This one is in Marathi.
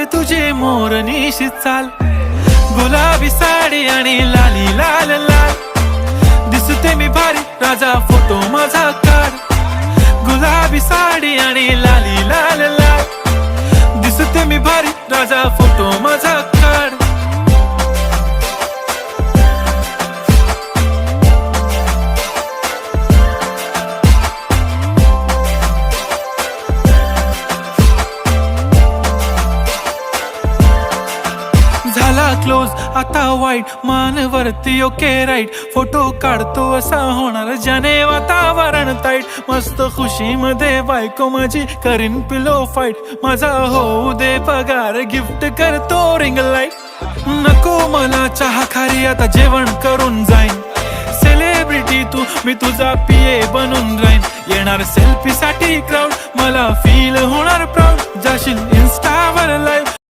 आवडते तुझे मोरनीशी चाल, गुलाबी साडी आणि लाली लाल लाल. दिसते मी भारी राजा फोटो माझा काढ, गुलाबी साडी आणि लाली लाल लाल. दिसते मी भारी राजा फोटो माझा काढ. झाला क्लोज आता वाईट, मानवरती ओके राईट. फोटो काढतो असा होणार ज्याने वातावरण ताईट. मस्त खुशी मध्ये बायको माझी करीन पिलो फाईट. माझा होऊ दे पगार, गिफ्ट करतो रिंग लाईट. नको मला चहा खारी, आता जेवण करून जाईन. सेलिब्रिटी तू, मी तुझा पिये बनून राहीन. येणार सेल्फी साठी क्राऊड, मला फील होणार प्राऊड. जाशील इन्स्टावर लाईव्ह,